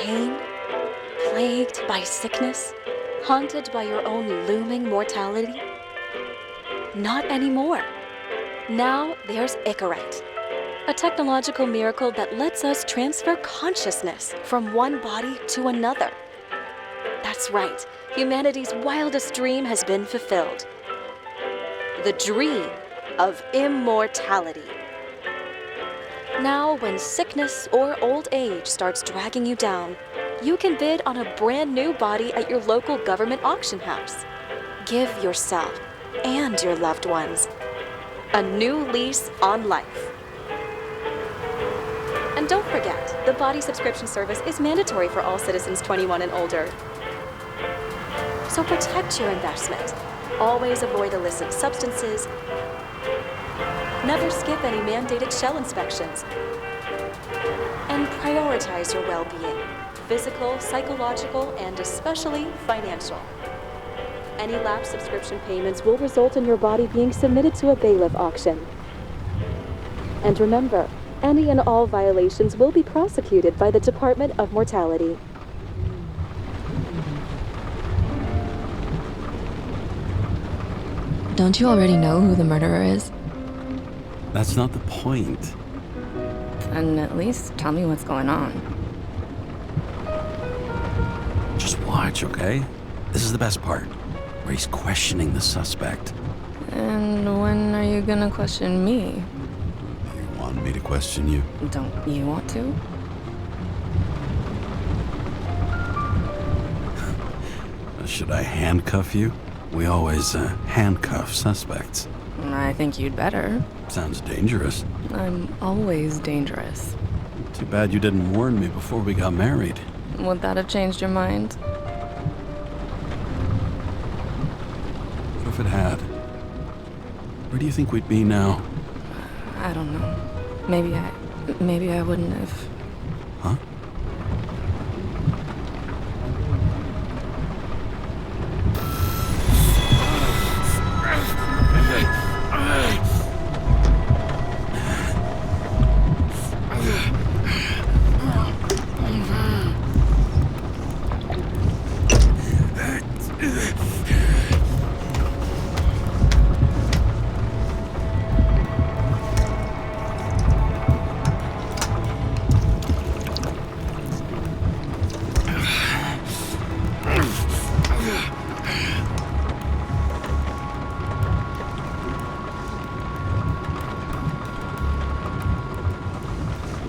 pain? Plagued by sickness? Haunted by your own looming mortality? Not anymore. Now there's Icarite, a technological miracle that lets us transfer consciousness from one body to another. That's right, humanity's wildest dream has been fulfilled. The dream of immortality. Now, when sickness or old age starts dragging you down, you can bid on a brand new body at your local government auction house. Give yourself and your loved ones a new lease on life. And don't forget, the body subscription service is mandatory for all citizens 21 and older. So protect your investment. Always avoid illicit substances. Never skip any mandated shell inspections. And prioritize your well-being, physical, psychological, and especially financial. Any lapsed subscription payments will result in your body being submitted to a bailiff auction. And remember, any and all violations will be prosecuted by the Department of Mortality. Don't you already know who the murderer is? That's not the point. And at least tell me what's going on. Just watch, okay? This is the best part, where he's questioning the suspect. And when are you gonna question me? You want me to question you? Don't you want to? Should I handcuff you? We always handcuff suspects. I think you'd better. Sounds dangerous. I'm always dangerous. Too bad you didn't warn me before we got married. Would that have changed your mind? What if it had? Where do you think we'd be now? I don't know. Maybe I wouldn't have. Huh?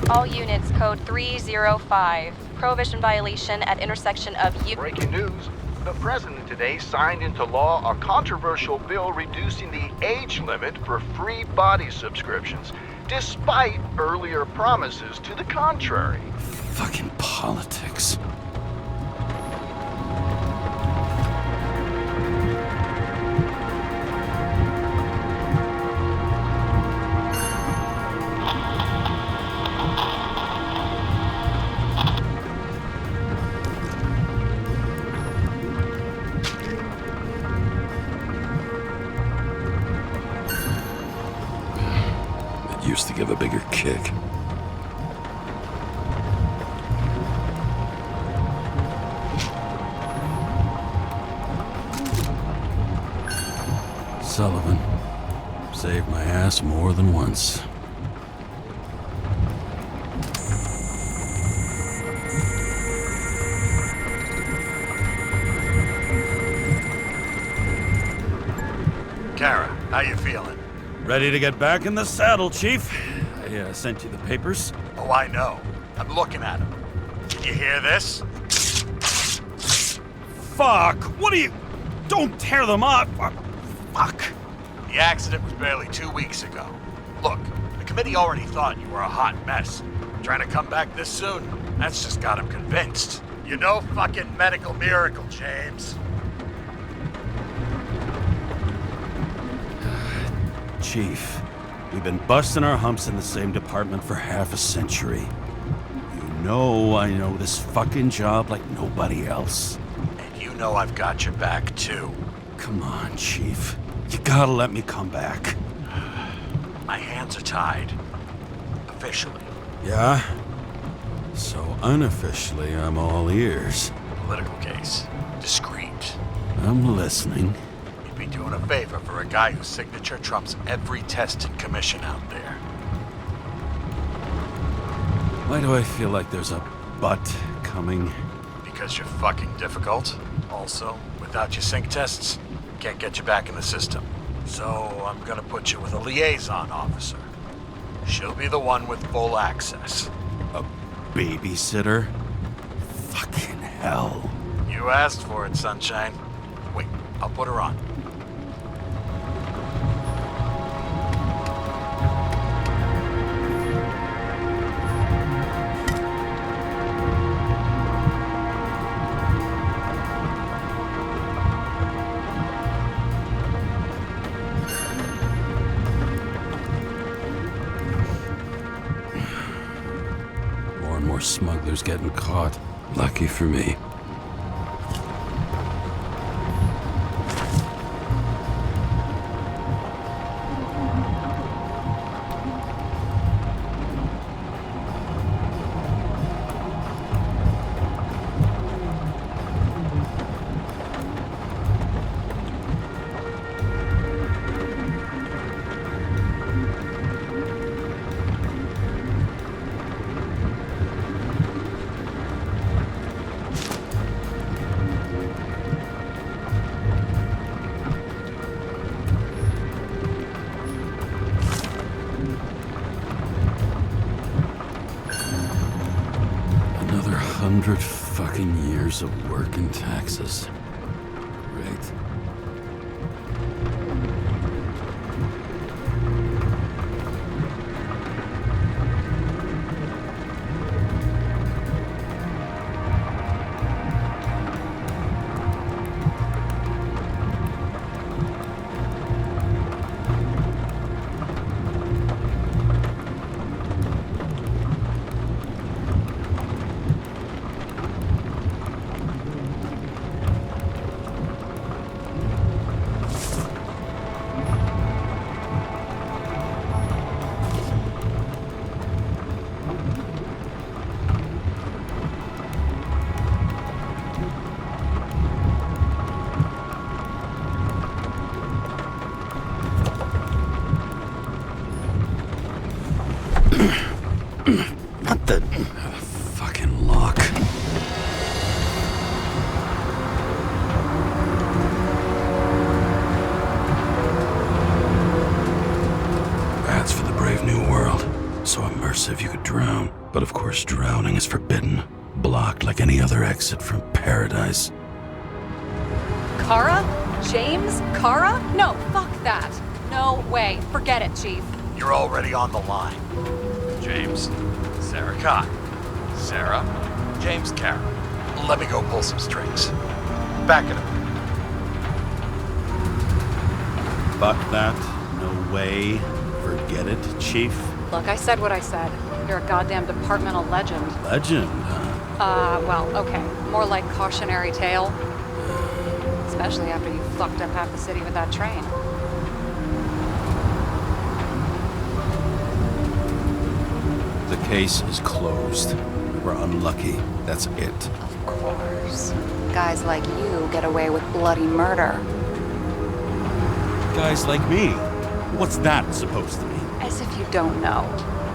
All units, code 305. Prohibition violation at intersection of Breaking news. The president today signed into law a controversial bill reducing the age limit for free body subscriptions, despite earlier promises to the contrary. Fucking politics. Used to give a bigger kick. Sullivan saved my ass more than once. Kara, how you feeling? Ready to get back in the saddle, Chief. I sent you the papers. Oh, I know. I'm looking at them. Can you hear this? Fuck! What are you... Don't tear them up! Fuck! The accident was barely 2 weeks ago. Look, the committee already thought you were a hot mess. Trying to come back this soon? That's just got them convinced. You're no fucking medical miracle, James. Chief, we've been busting our humps in the same department for half a century. You know I know this fucking job like nobody else. And you know I've got your back, too. Come on, Chief. You gotta let me come back. My hands are tied. Officially. Yeah? So unofficially, I'm all ears. Political case. Discreet. I'm listening. You'd be doing a favor for a guy whose signature trumps every test and commission out there. Why do I feel like there's a but coming? Because you're fucking difficult. Also, without your sync tests, can't get you back in the system. So I'm gonna put you with a liaison officer. She'll be the one with full access. A babysitter? Fucking hell. You asked for it, Sunshine. Wait, I'll put her on. More and more smugglers getting caught. Lucky for me. Another 100 fucking years of work and taxes. Great. Not the fucking lock. That's for the brave new world. So immersive you could drown. But of course drowning is forbidden. Blocked like any other exit from paradise. Kara? James? Kara? No, fuck that. No way. Forget it, Chief. You're already on the line. James, Sarah Cott. Sarah, James Kara. Let me go pull some strings. Back in a minute. Fuck that. No way. Forget it, Chief. Look, I said what I said. You're a goddamn departmental legend. Legend, huh? Well, okay. More like cautionary tale. Especially after you fucked up half the city with that train. The case is closed. We were unlucky. That's it. Of course. Guys like you get away with bloody murder. Guys like me. What's that supposed to mean? As if you don't know.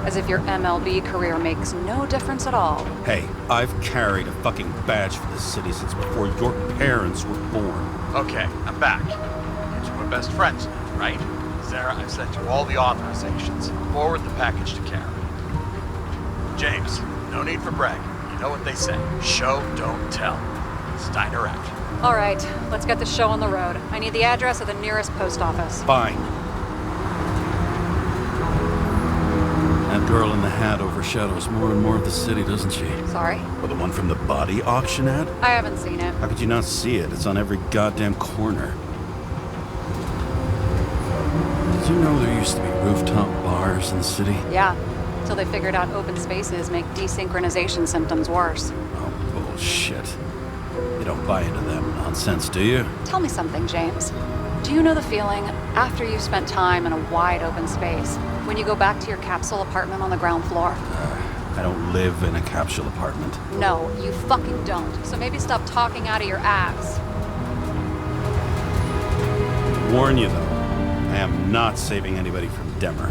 As if your MLB career makes no difference at all. Hey, I've carried a fucking badge for this city since before your parents were born. Okay, I'm back. You two are best friends now, right? Sarah, I've sent you all the authorizations. Forward the package to Kara. James, no need for bragging. You know what they say. Show, don't tell. Steiner out. All right, let's get the show on the road. I need the address of the nearest post office. Fine. That girl in the hat overshadows more and more of the city, doesn't she? Sorry? Well, the one from the body auction ad? I haven't seen it. How could you not see it? It's on every goddamn corner. Did you know there used to be rooftop bars in the city? Yeah, till they figured out open spaces make desynchronization symptoms worse. Oh, bullshit. You don't buy into that nonsense, do you? Tell me something, James. Do you know the feeling after you've spent time in a wide open space, when you go back to your capsule apartment on the ground floor? I don't live in a capsule apartment. No, you fucking don't. So maybe stop talking out of your ass. Warn you, though, I am not saving anybody from Demmer.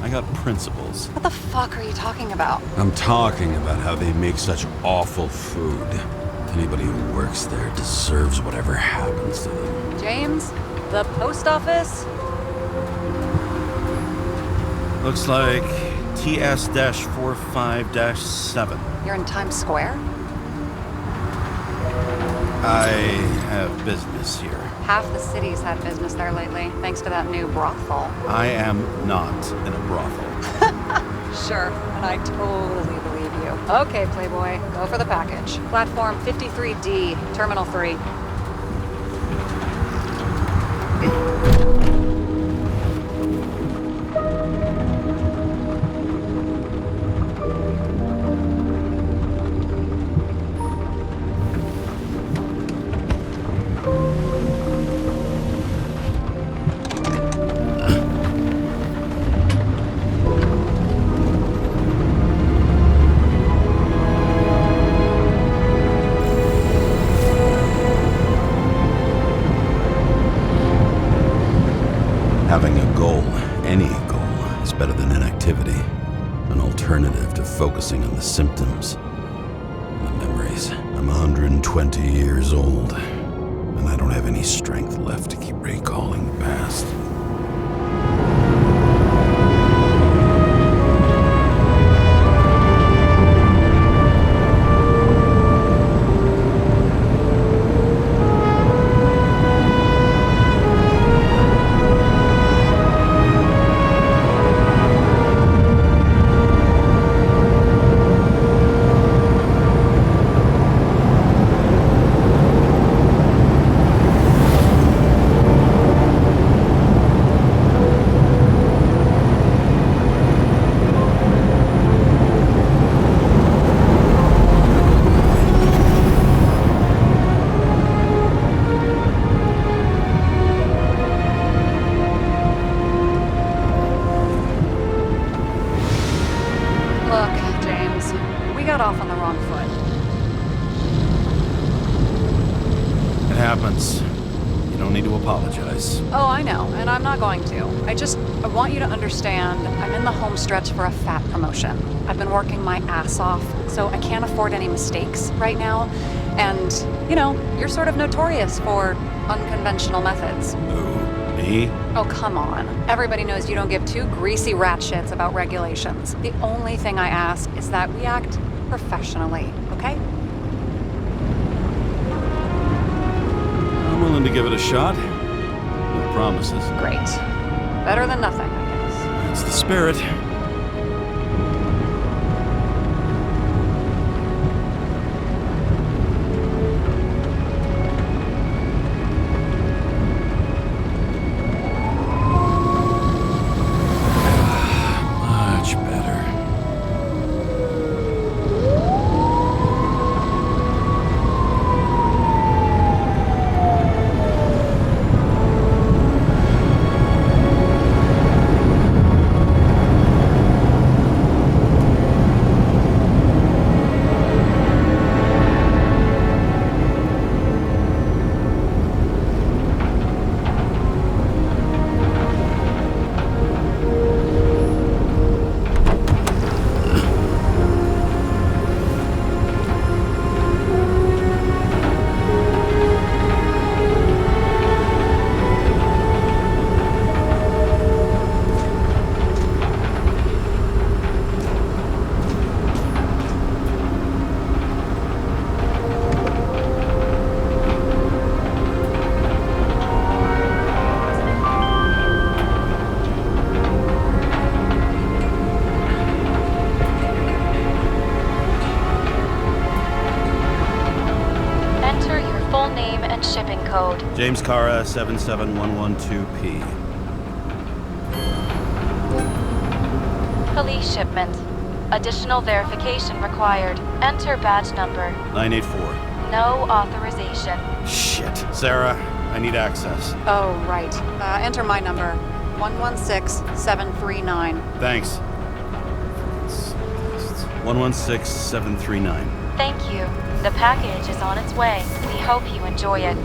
I got principles. What the fuck are you talking about? I'm talking about how they make such awful food. Anybody who works there deserves whatever happens to them. James? The post office? Looks like TS-45-7. You're in Times Square? I have business here. Half the city's had business there lately, thanks to that new brothel. I am not in a brothel. Sure, and I totally believe you. Okay, Playboy, go for the package. Platform 53D, Terminal 3. Having a goal, any goal, is better than inactivity. An alternative to focusing on the symptoms and the memories. I'm 120 years old, and I don't have any strength left to keep recalling the past. Off on the wrong foot. It happens. You don't need to apologize. Oh, I know, and I'm not going to. I want you to understand, I'm in the home stretch for a fat promotion. I've been working my ass off, so I can't afford any mistakes right now. And, you know, you're sort of notorious for unconventional methods. Who? Me? Oh, come on. Everybody knows you don't give two greasy rat shits about regulations. The only thing I ask is that we act professionally, okay? I'm willing to give it a shot. No promises. Great. Better than nothing, I guess. That's the spirit. Much better. Shipping code. James Cara 77112P. Police shipment. Additional verification required. Enter badge number. 984. No authorization. Shit. Sarah, I need access. Oh, right. Enter my number. 116739. Thanks. 116739. Thank you. The package is on its way. We hope you enjoy it.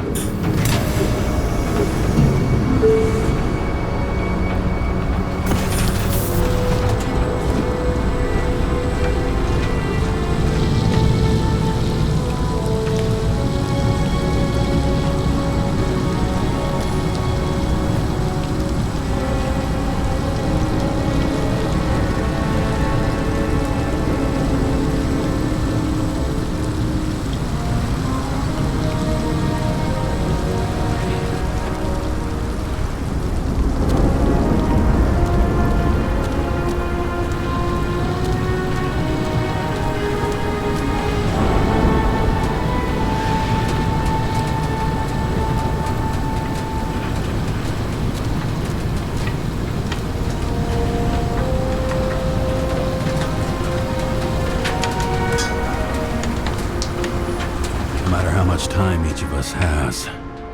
Time each of us has.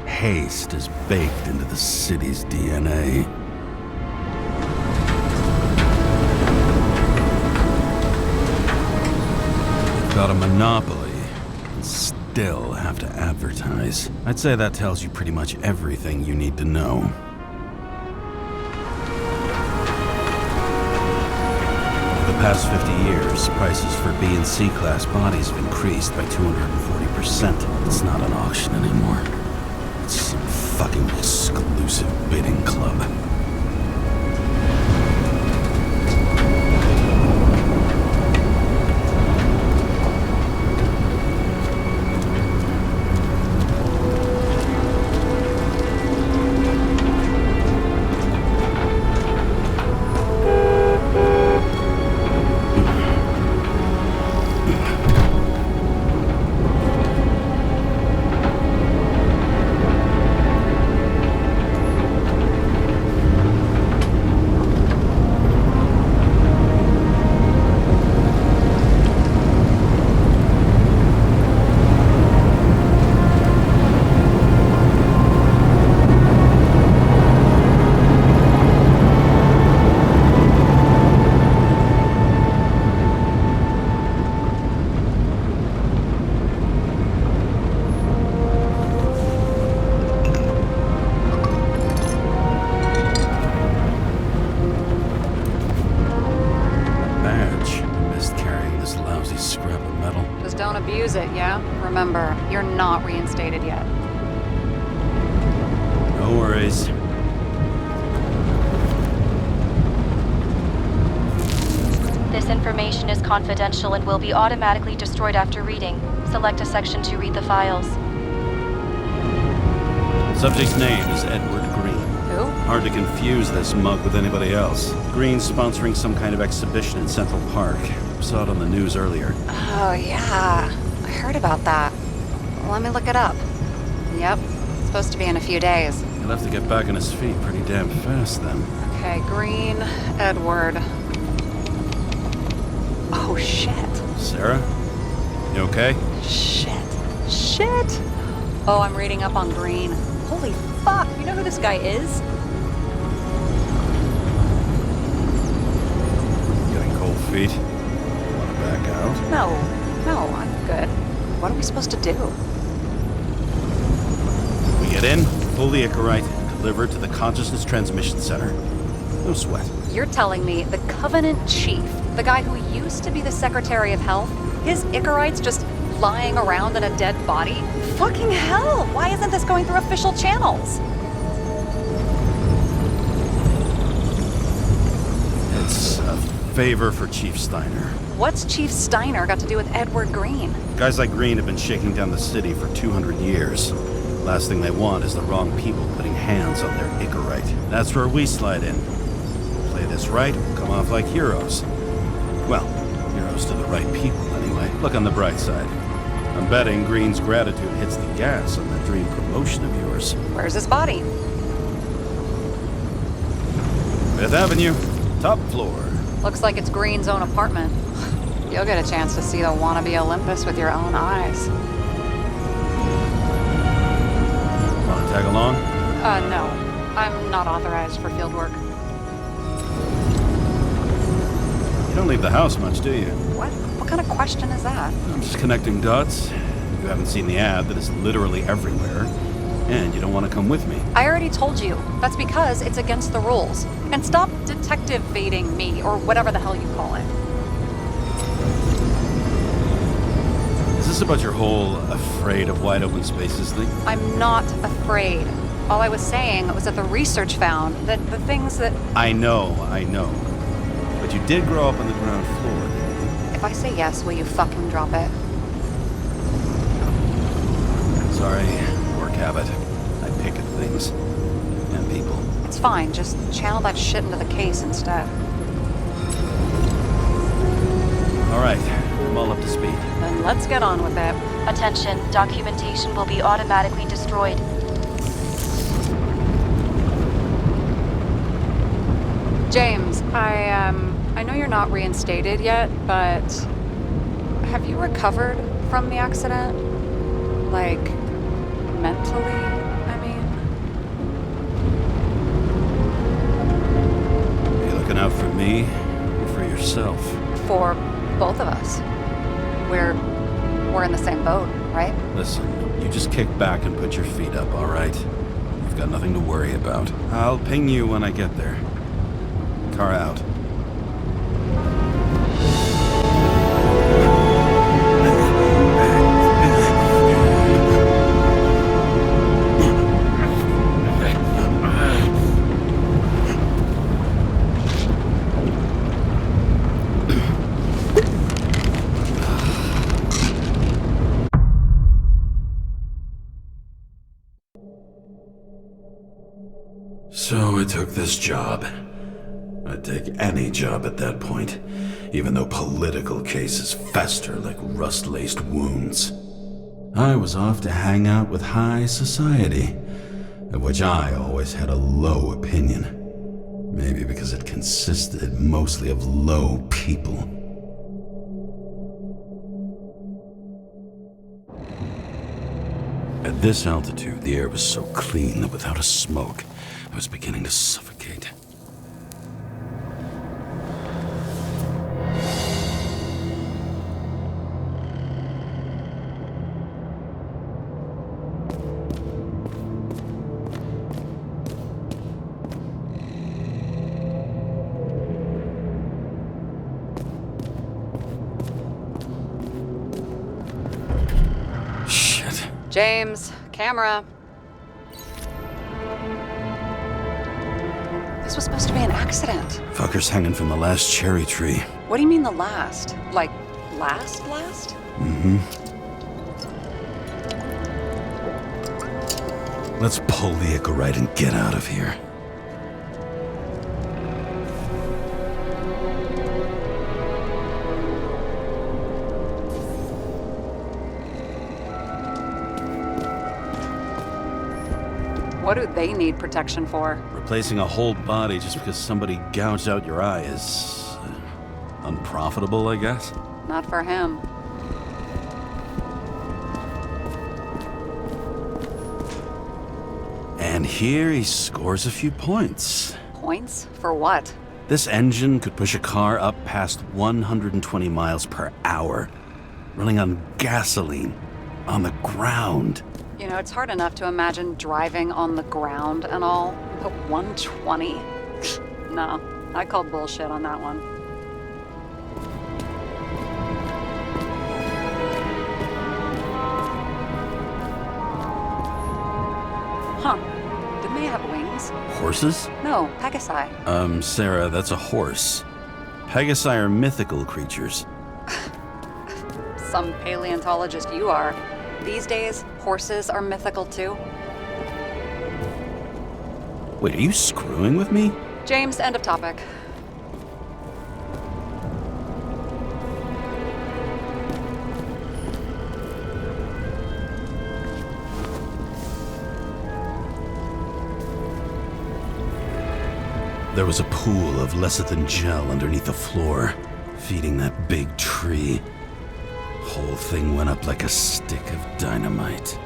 Haste is baked into the city's DNA. You've got a monopoly and still have to advertise. I'd say that tells you pretty much everything you need to know. For the past 50 years, prices for B and C class bodies have increased by 240%. It's not an auction anymore. It's some fucking exclusive bidding club. Remember, you're not reinstated yet. No worries. This information is confidential and will be automatically destroyed after reading. Select a section to read the files. Subject's name is Edward Green. Who? Hard to confuse this mug with anybody else. Green's sponsoring some kind of exhibition in Central Park. Saw it on the news earlier. Oh, yeah. I heard about that. Let me look it up. Yep. It's supposed to be in a few days. He'll have to get back on his feet pretty damn fast then. Okay, Green, Edward. Oh, shit. Sarah? You okay? Shit. Oh, I'm reading up on Green. Holy fuck, you know who this guy is? Getting cold feet? Want to back out? No, I'm good. What are we supposed to do? We get in, pull the Icarite, and deliver it to the Consciousness Transmission Center. No sweat. You're telling me the Covenant Chief, the guy who used to be the Secretary of Health, his Icarite's just lying around in a dead body? Fucking hell! Why isn't this going through official channels? It's a favor for Chief Steiner. What's Chief Steiner got to do with Edward Green? Guys like Green have been shaking down the city for 200 years. Last thing they want is the wrong people putting hands on their Icarite. That's where we slide in. Play this right, we'll come off like heroes. Well, heroes to the right people anyway. Look on the bright side. I'm betting Green's gratitude hits the gas on that dream promotion of yours. Where's his body? 5th Avenue, top floor. Looks like it's Green's own apartment. You'll get a chance to see the wannabe Olympus with your own eyes. Want to tag along? No. I'm not authorized for field work. You don't leave the house much, do you? What? What kind of question is that? I'm just connecting dots. You haven't seen the ad that is literally everywhere, and you don't want to come with me. I already told you. That's because it's against the rules. And stop detective-vating me, or whatever the hell you call it. Is this about your whole afraid of wide open spaces thing? I'm not afraid. All I was saying was that the research found that the things that... I know. But you did grow up on the ground floor, didn't you? If I say yes, will you fucking drop it? Sorry, work habit. I pick at things. And people. It's fine, just channel that shit into the case instead. Alright, I'm all up to speed. Then let's get on with it. Attention, documentation will be automatically destroyed. James, I know you're not reinstated yet, but have you recovered from the accident? Like, mentally, I mean? Are you looking out for me or for yourself? For both of us. We're in the same boat, right? Listen, you just kick back and put your feet up, alright? You've got nothing to worry about. I'll ping you when I get there. Car out. So I took this job. I'd take any job at that point, even though political cases fester like rust-laced wounds. I was off to hang out with high society, of which I always had a low opinion. Maybe because it consisted mostly of low people. At this altitude, the air was so clean that without a smoke, I was beginning to suffocate. Shit. James, camera. This was supposed to be an accident. Fucker's hanging from the last cherry tree. What do you mean the last? Like, last? Mm-hmm. Let's pull the Icarite and get out of here. What do they need protection for? Replacing a whole body just because somebody gouged out your eye is unprofitable, I guess. Not for him. And here he scores a few points. Points? For what? This engine could push a car up past 120 miles per hour, running on gasoline, on the ground. You know, it's hard enough to imagine driving on the ground and all, but 120? No, I call bullshit on that one. Huh. Didn't they have wings? Horses? No, Pegasi. Sarah, that's a horse. Pegasi are mythical creatures. Some paleontologist you are. These days, horses are mythical too. Wait, are you screwing with me? James, end of topic. There was a pool of lecithin gel underneath the floor, feeding that big tree. Whole thing went up like a stick of dynamite.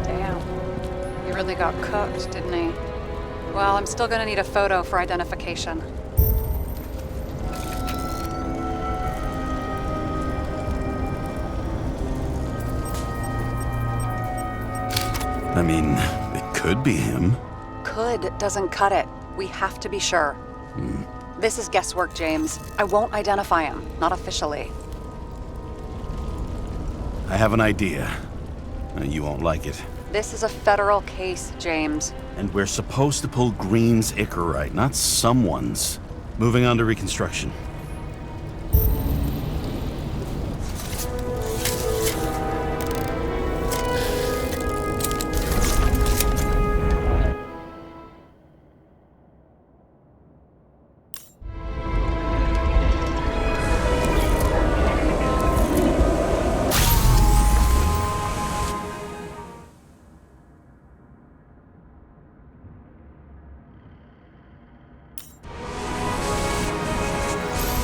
Damn. really got cooked, didn't he? Well, I'm still gonna need a photo for identification. I mean, it could be him. Could doesn't cut it. We have to be sure. This is guesswork, James. I won't identify him, not officially. I have an idea. You won't like it. This is a federal case, James. And we're supposed to pull Green's Icarite, not someone's. Moving on to reconstruction.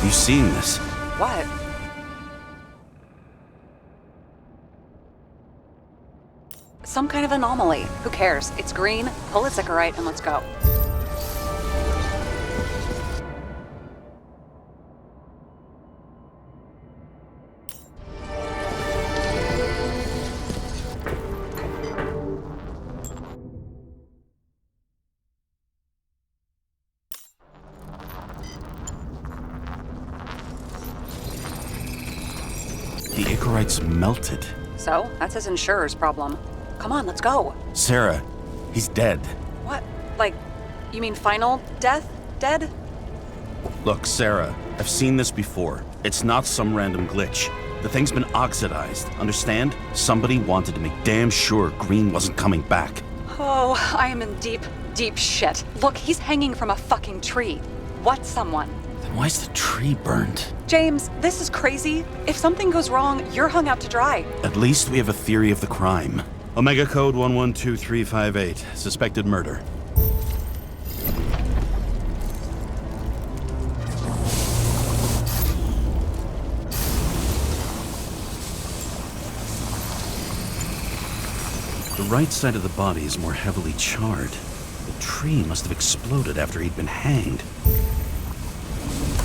You seen this? What? Some kind of anomaly. Who cares? It's green, pull its Icarite, and let's go. The Icarite's melted. So, that's his insurer's problem. Come on, let's go. Sarah, he's dead. What? Like, you mean final death? Dead? Look, Sarah, I've seen this before. It's not some random glitch. The thing's been oxidized, understand? Somebody wanted to make damn sure Green wasn't coming back. Oh, I am in deep, deep shit. Look, he's hanging from a fucking tree. What's someone? Then why's the tree burned? James, this is crazy. If something goes wrong, you're hung out to dry. At least we have a theory of the crime. Omega code 112358. Suspected murder. The right side of the body is more heavily charred. The tree must have exploded after he'd been hanged.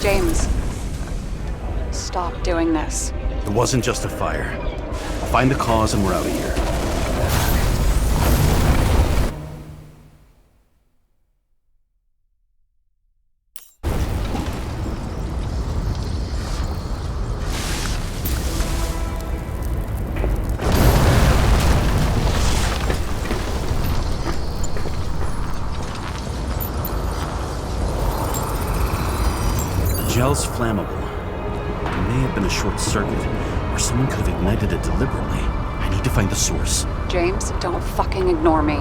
James, stop doing this. It wasn't just a fire. I'll find the cause and we're out of here. Gel's flammable. It may have been a short circuit, or someone could have ignited it deliberately. I need to find the source. James, don't fucking ignore me.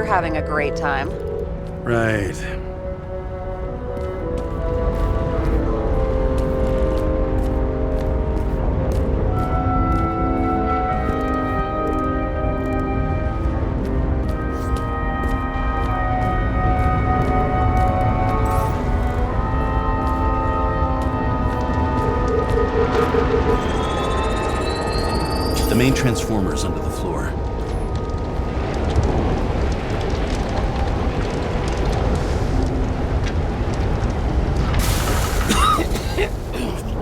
Having a great time. Right. The main transformer's under the floor.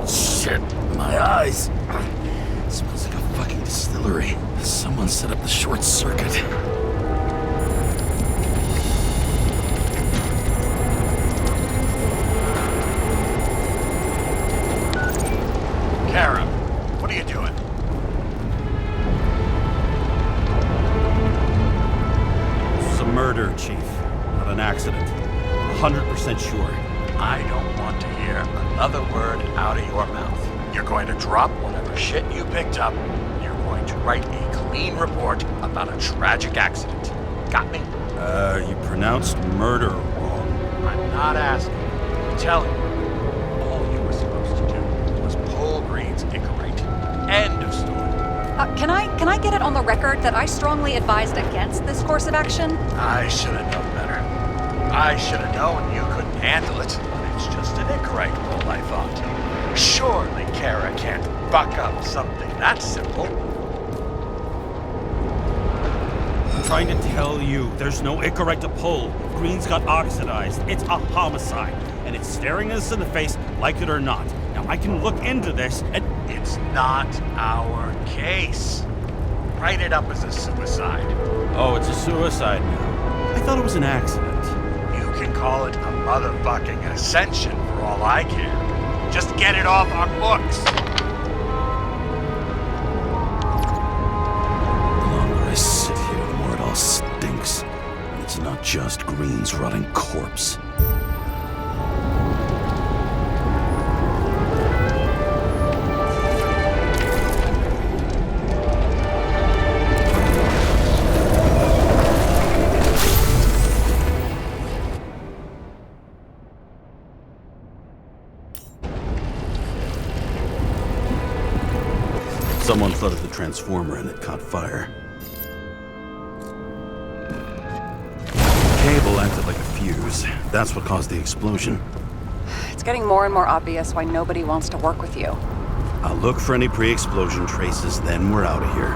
Shit, my eyes. It smells like a fucking distillery. Someone set up the short circuit. Kara, what are you doing? This is a murder, Chief. 100% sure. I don't want to hear another word out of your mouth. You're going to drop whatever shit you picked up. You're going to write a clean report about a tragic accident. Got me? You pronounced murder wrong. I'm not asking. I'm telling you. All you were supposed to do was pull Green's Icarite. End of story. Can I get it on the record that I strongly advised against this course of action? I should have known better. I should have known you couldn't handle it, but it's just an Icarite roll, I thought. Surely Kara can't buck up something that simple. I'm trying to tell you, there's no Icarite to pull. Green's got oxidized. It's a homicide, and it's staring us in the face, like it or not. Now, I can look into this, and... It's not our case. Write it up as a suicide. Oh, it's a suicide now. I thought it was an accident. You can call it a motherfucking ascension for all I care. Just get it off our books. The longer I sit here, the more it all stinks. And it's not just Green's rotting corpse. Someone flooded the transformer and it caught fire. The cable acted like a fuse. That's what caused the explosion. It's getting more and more obvious why nobody wants to work with you. I'll look for any pre-explosion traces, then we're out of here.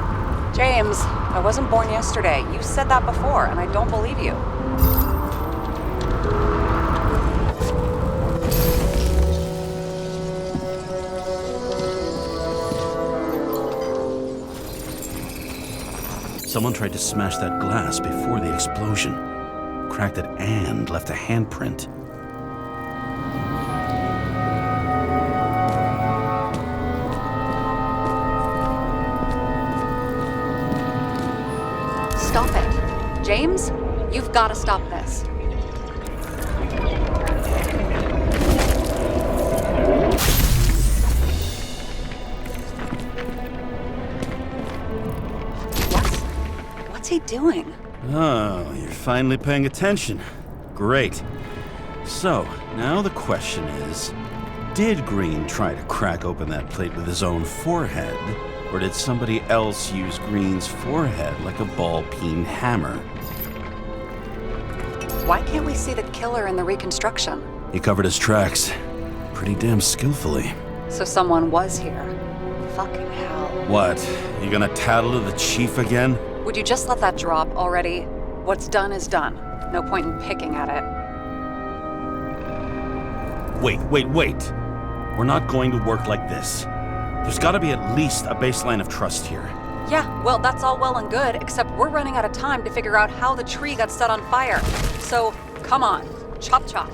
James, I wasn't born yesterday. You said that before, and I don't believe you. Someone tried to smash that glass before the explosion. Cracked it and left a handprint. Stop it. James, you've got to stop this. What's he doing? Oh, you're finally paying attention. Great. So, now the question is, did Green try to crack open that plate with his own forehead? Or did somebody else use Green's forehead like a ball-peen hammer? Why can't we see the killer in the reconstruction? He covered his tracks pretty damn skillfully. So someone was here. Fucking hell. What? You gonna tattle to the chief again? Would you just let that drop already? What's done is done. No point in picking at it. Wait. We're not going to work like this. There's gotta be at least a baseline of trust here. Yeah, well, that's all well and good, except we're running out of time to figure out how the tree got set on fire. So, come on. Chop chop.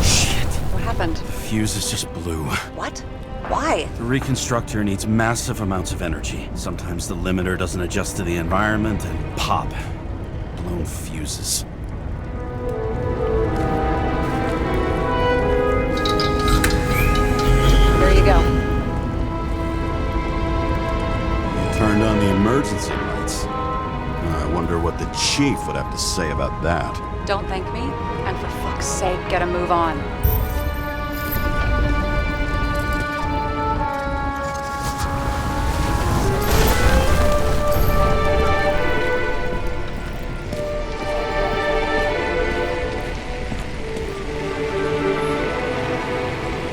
Shit. What happened? The fuses just blew. What? Why? The reconstructor needs massive amounts of energy. Sometimes the limiter doesn't adjust to the environment and pop. Blown fuses. There you go. You turned on the emergency lights. I wonder what the chief would have to say about that. Don't thank me, and for fuck's sake, get a move on.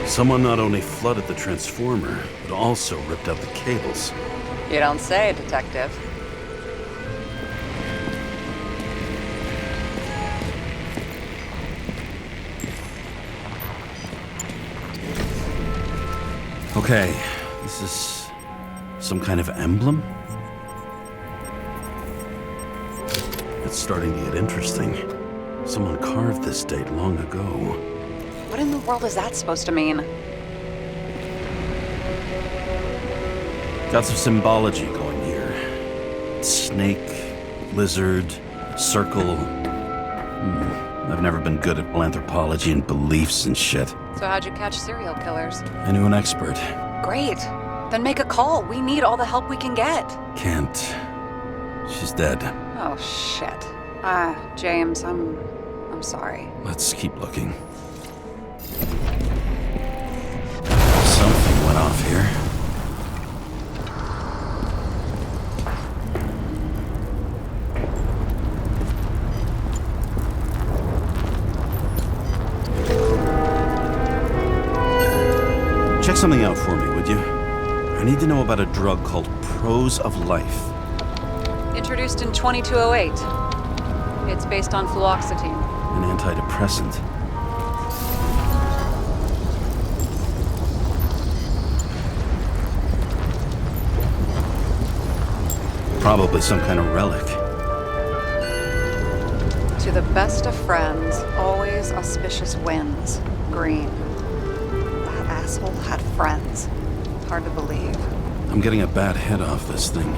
Someone not only flooded the transformer, but also ripped out the cables. You don't say, detective. Okay, this is some kind of emblem? It's starting to get interesting. Someone carved this date long ago. What in the world is that supposed to mean? Got some symbology going here. Snake, lizard, Circle. I've never been good at anthropology and beliefs and shit. So how'd you catch serial killers? I knew an expert. Great. Then make a call. We need all the help we can get. Can't. She's dead. Oh, shit. James, I'm sorry. Let's keep looking. Something went off here. Check something out for me, would you? I need to know about a drug called Prose of Life. Introduced in 2208. It's based on fluoxetine. An antidepressant. Probably some kind of relic. To the best of friends, always auspicious winds. Green. That asshole had friends. Hard to believe. I'm getting a bad head off this thing.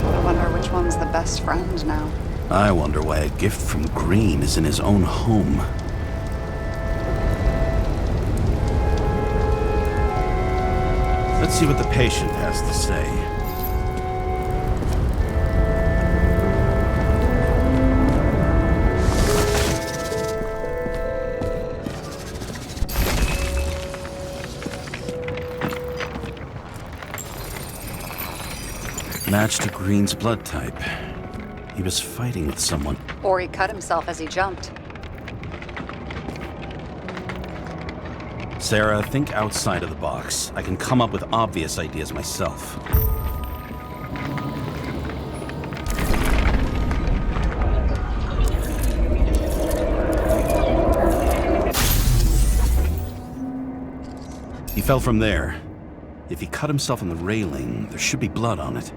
I wonder which one's the best friend now. I wonder why a gift from Green is in his own home. Let's see what the patient has to say. Match to Green's blood type. He was fighting with someone. Or he cut himself as he jumped. Sarah, think outside of the box. I can come up with obvious ideas myself. He fell from there. If he cut himself on the railing, there should be blood on it.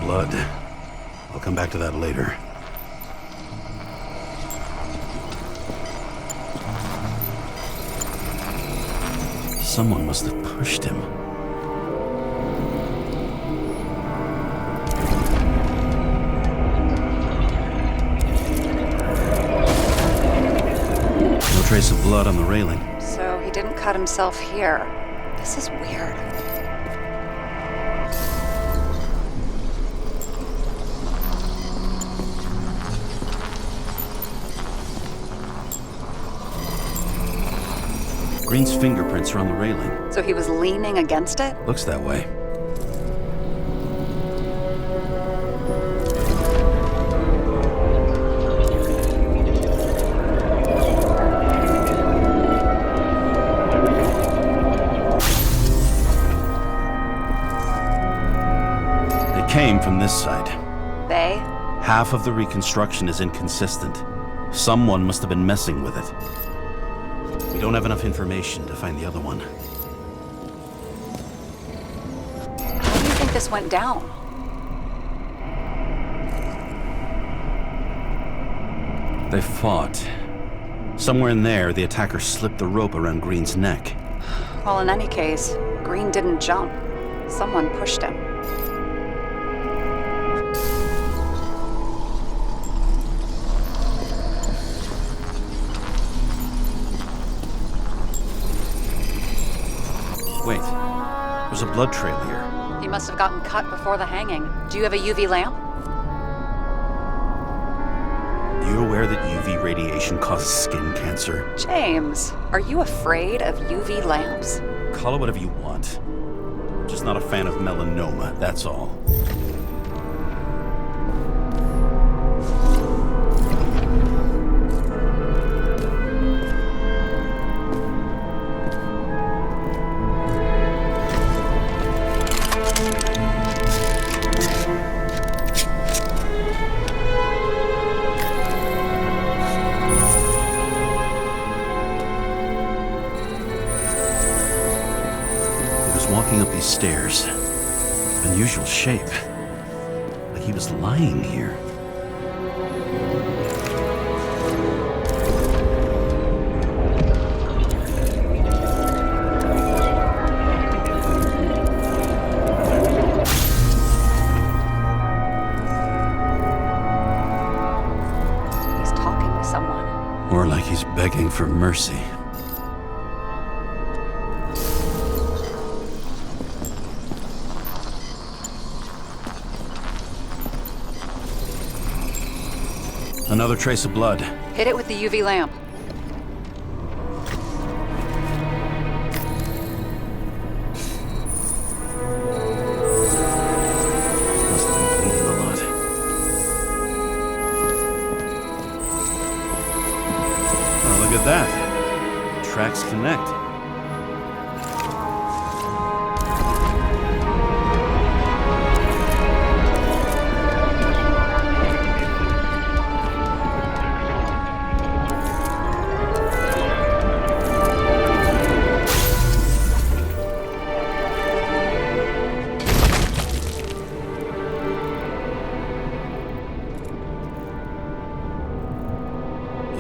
Blood. I'll come back to that later. Someone must have pushed him. No trace of blood on the railing. So he didn't cut himself here. This is weird. Green's fingerprints are on the railing. So he was leaning against it? Looks that way. It came from this side. They? Half of the reconstruction is inconsistent. Someone must have been messing with it. We don't have enough information to find the other one. How do you think this went down? They fought. Somewhere in there, the attacker slipped the rope around Green's neck. Well, in any case, Green didn't jump. Someone pushed him. Wait, there's a blood trail here. He must have gotten cut before the hanging. Do you have a UV lamp? Are you aware that UV radiation causes skin cancer? James, are you afraid of UV lamps? Call it whatever you want. I'm just not a fan of melanoma, that's all. stairs. Unusual shape. Like he was lying here. He's talking to someone. Or like he's begging for mercy. Another trace of blood. Hit it with the UV lamp. Must have been bleeding a lot. Oh, look at that. Tracks connect.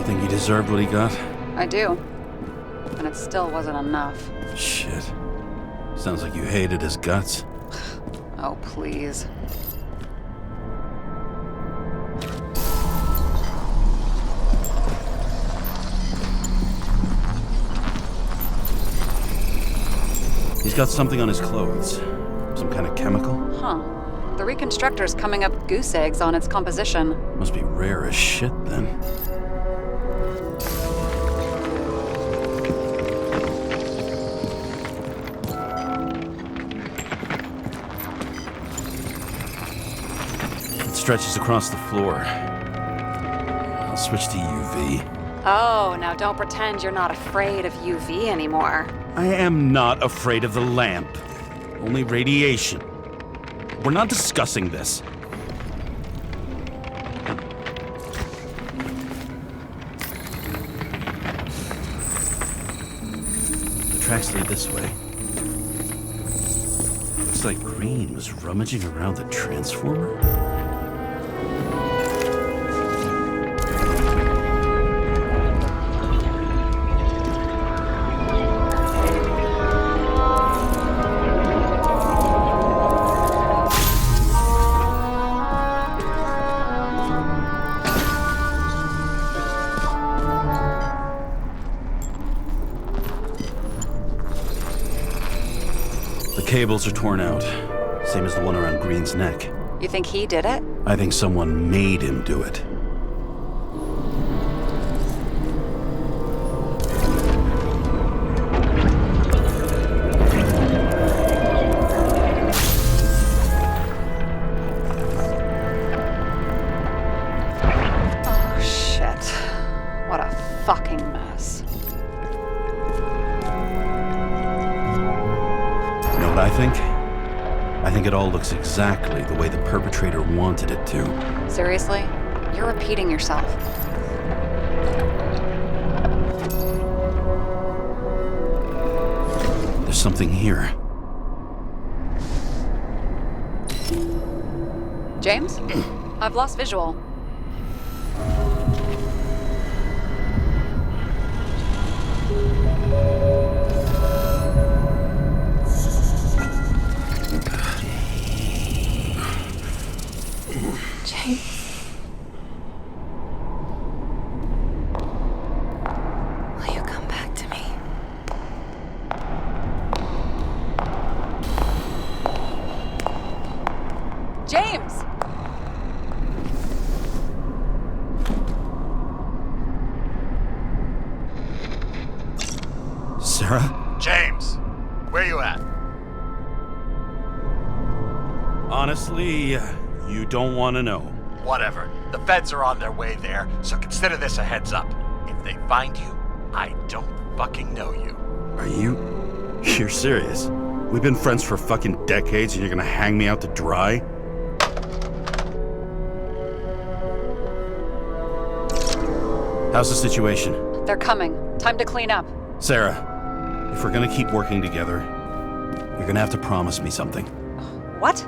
Think he deserved what he got? I do. And it still wasn't enough. Shit. Sounds like you hated his guts. Oh, please. He's got something on his clothes. Some kind of chemical? Huh. The reconstructor's coming up goose eggs on its composition. Must be rare as shit then. Stretches across the floor. I'll switch to UV. Oh, now don't pretend you're not afraid of UV anymore. I am not afraid of the lamp. Only radiation. We're not discussing this. The tracks lead this way. Looks like Green was rummaging around the transformer. Cables are torn out, same as the one around Green's neck. You think he did it? I think someone made him do it. Oh, shit. What a fucking mess. I think it all looks exactly the way the perpetrator wanted it to. Seriously? You're repeating yourself. There's something here. James? I've lost visual. Will you come back to me? James! Sarah? James, where you at? Honestly, you don't want to know. Whatever. The feds are on their way there, so consider this a heads up. If they find you, I don't fucking know you. Are you? You're serious? We've been friends for fucking decades and you're gonna hang me out to dry? How's the situation? They're coming. Time to clean up. Sarah, if we're gonna keep working together, You're gonna have to promise me something. What?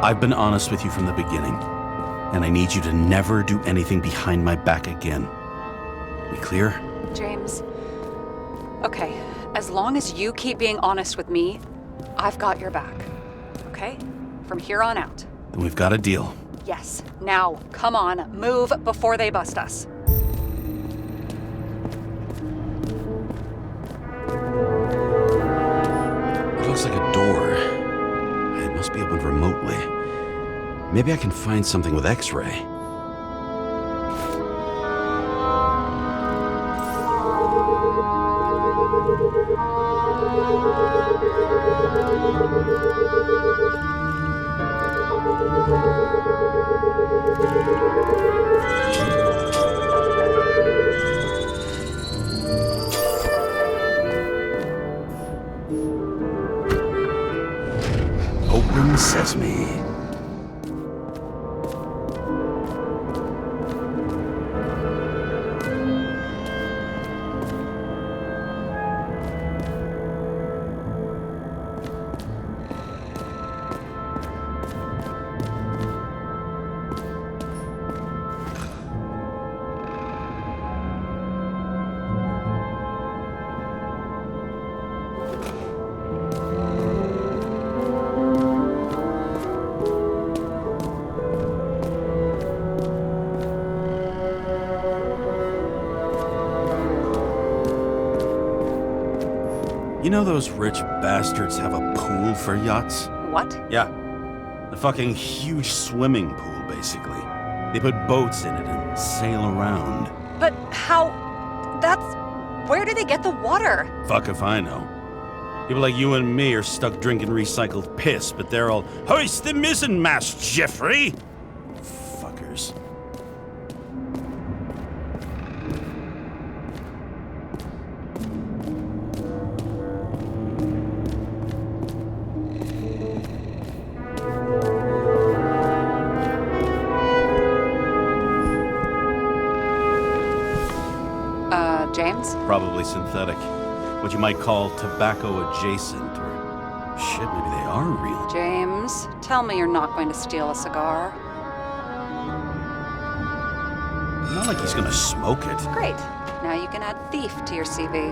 I've been honest with you from the beginning, and I need you to never do anything behind my back again. We clear? James. Okay, as long as you keep being honest with me, I've got your back. Okay? From here on out. Then we've got a deal. Yes. Now, come on, move before they bust us. It looks like a door. It must be opened remotely. Maybe I can find something with X-ray. Open sesame. You know those rich bastards have a pool for yachts? What? Yeah. A fucking huge swimming pool, basically. They put boats in it and sail around. But how... Where do they get the water? Fuck if I know. People like you and me are stuck drinking recycled piss, but they're all, hoist the mizzenmast, Jeffrey! Fuckers. James? Probably synthetic. What you might call tobacco adjacent, or shit, maybe they are real. James, tell me you're not going to steal a cigar. Not like he's gonna smoke it. Great. Now you can add thief to your CV.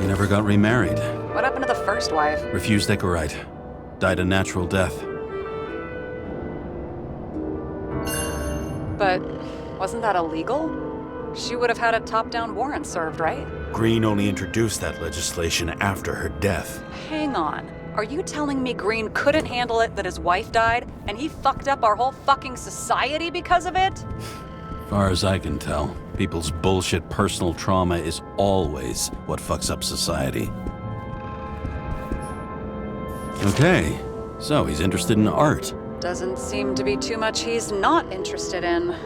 He never got remarried. What happened to the first wife? Refused Icarite. Died a natural death. But wasn't that illegal? She would have had a top-down warrant served, right? Green only introduced that legislation after her death. Hang on. Are you telling me Green couldn't handle it that his wife died, and he fucked up our whole fucking society because of it? Far as I can tell, people's bullshit personal trauma is always what fucks up society. Okay, so he's interested in art. Doesn't seem to be too much he's not interested in.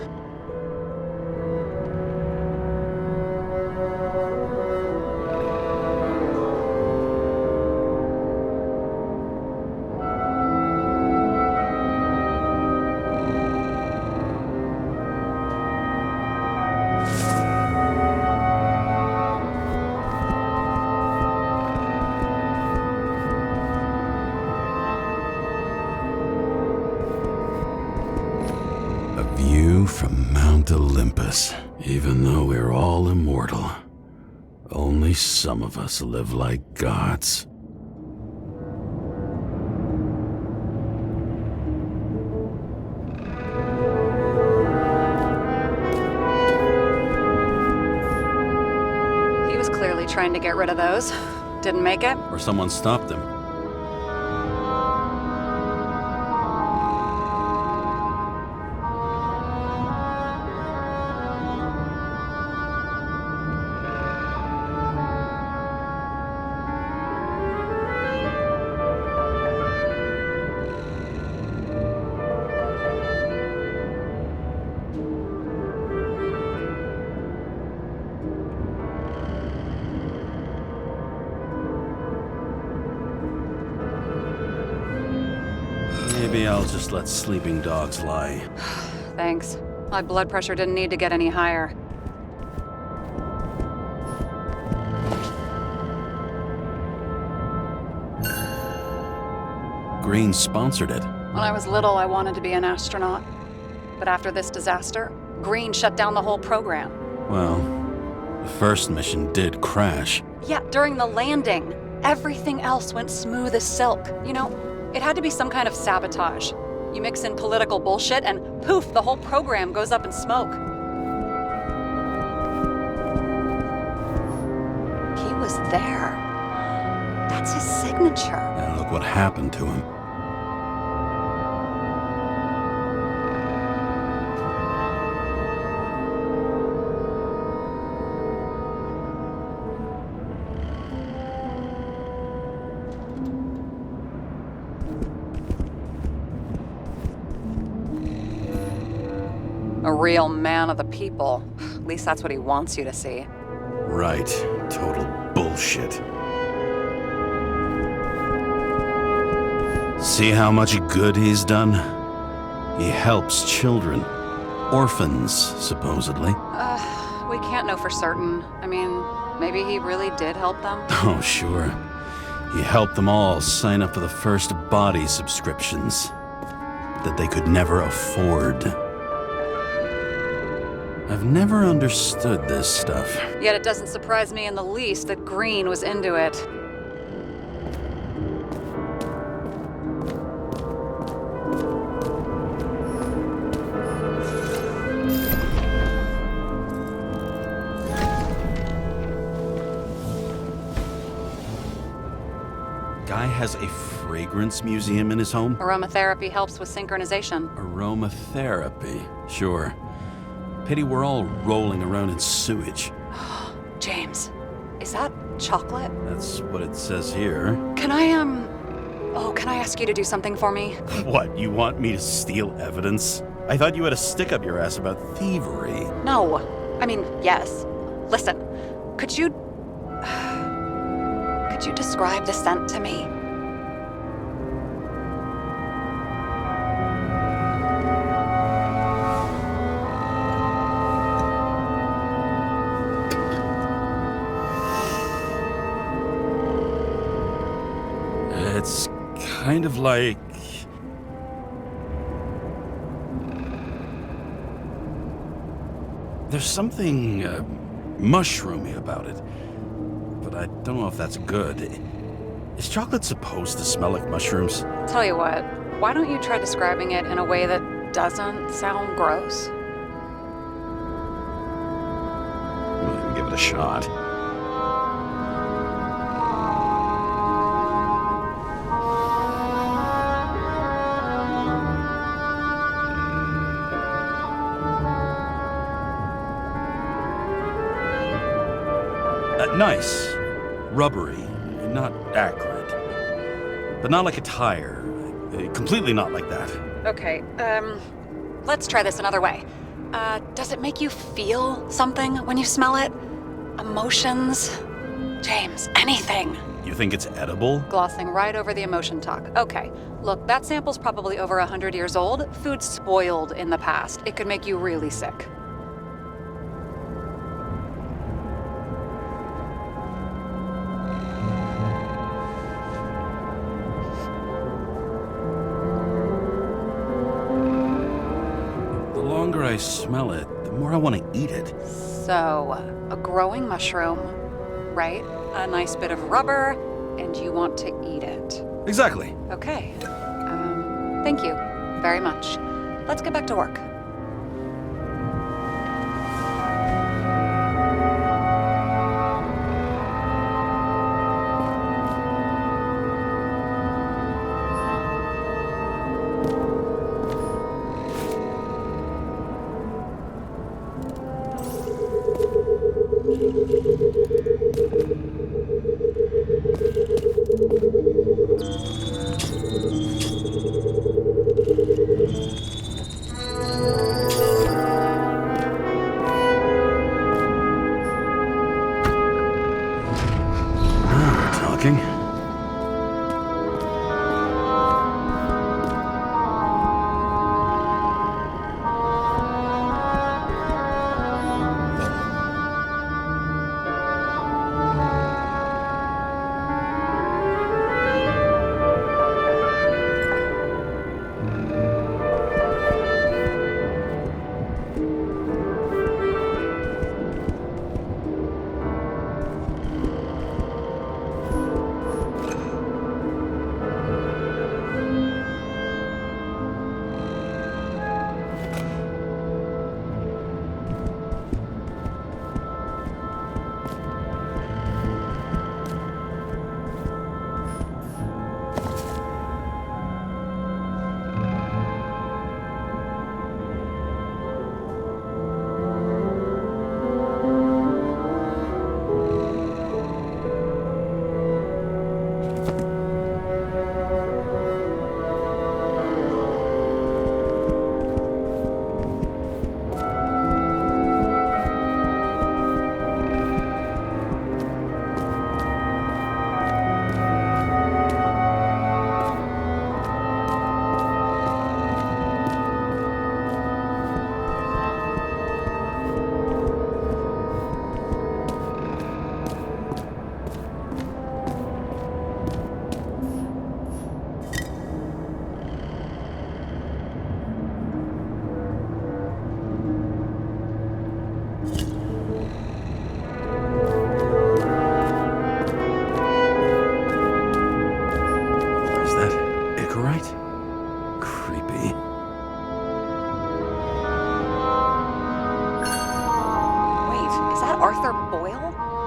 From Mount Olympus. Even though we're all immortal, only some of us live like gods. He was clearly trying to get rid of those. Didn't make it? Or someone stopped him. Maybe I'll just let sleeping dogs lie. Thanks. My blood pressure didn't need to get any higher. Green sponsored it. When I was little, I wanted to be an astronaut. But after this disaster, Green shut down the whole program. Well, the first mission did crash. Yeah, during the landing, everything else went smooth as silk. You know, it had to be some kind of sabotage. You mix in political bullshit and poof, the whole program goes up in smoke. He was there. That's his signature. And look what happened to him. A real man of the people. At least that's what he wants you to see. Right. Total bullshit. See how much good he's done? He helps children. Orphans, supposedly. We can't know for certain. I mean, maybe he really did help them. Oh, sure. He helped them all sign up for the first body subscriptions that they could never afford. I've never understood this stuff. Yet it doesn't surprise me in the least that Green was into it. Guy has a fragrance museum in his home? Aromatherapy helps with synchronization. Aromatherapy, sure. Pity we're all rolling around in sewage. James, is that chocolate? That's what it says here. Can I ask you to do something for me? What, you want me to steal evidence? I thought you had a stick up your ass about thievery. No. I mean, yes. Listen, could you describe the scent to me? It's kind of like... There's something mushroomy about it, but I don't know if that's good. Is chocolate supposed to smell like mushrooms? Tell you what, why don't you try describing it in a way that doesn't sound gross? Well, I can give it a shot. Nice. Rubbery. Not acrid. But not like a tire. Completely not like that. Okay, let's try this another way. Does it make you feel something when you smell it? Emotions? James, anything. You think it's edible? Glossing right over the emotion talk. Okay, look, that sample's probably over 100 years old. Food spoiled in the past. It could make you really sick. The longer I smell it, the more I want to eat it. So, a growing mushroom, right? A nice bit of rubber, and you want to eat it. Exactly. Okay. Thank you very much. Let's get back to work. Talking.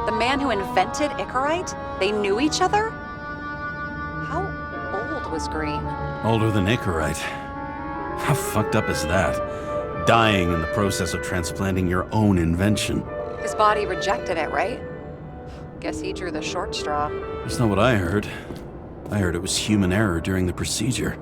The man who invented Icarite? They knew each other? How old was Green? Older than Icarite. How fucked up is that? Dying in the process of transplanting your own invention. His body rejected it, right? Guess he drew the short straw. That's not what I heard. I heard it was human error during the procedure.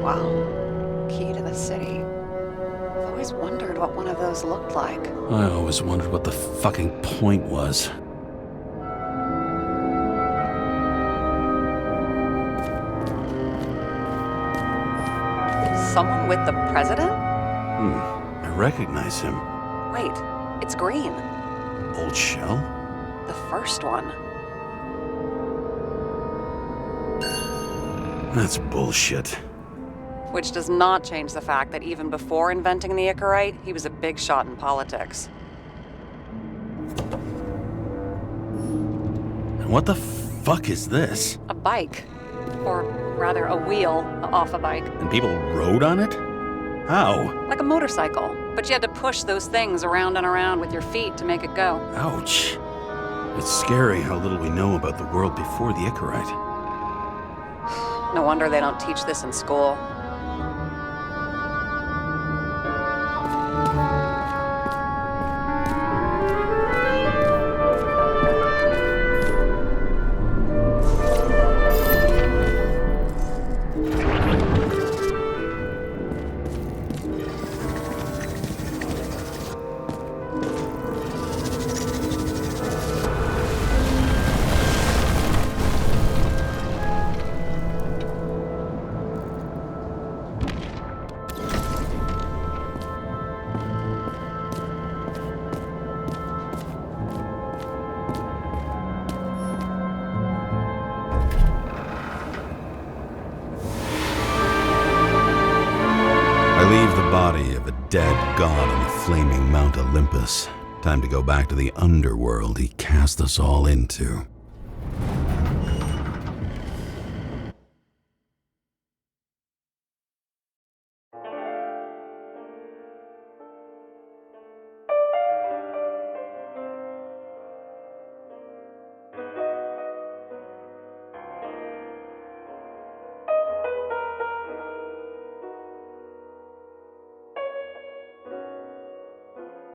Wow. Key to the city. I've always wondered what one of those looked like. I always wondered what the fucking point was. Someone with the president? I recognize him. Wait, it's Green. Old Shell? The first one. That's bullshit. Which does not change the fact that even before inventing the Icarite, he was a big shot in politics. And what the fuck is this? A bike. Or rather, a wheel off a bike. And people rode on it? How? Like a motorcycle. But you had to push those things around and around with your feet to make it go. Ouch. It's scary how little we know about the world before the Icarite. No wonder they don't teach this in school. I leave the body of a dead god on the flaming Mount Olympus. Time to go back to the underworld he cast us all into.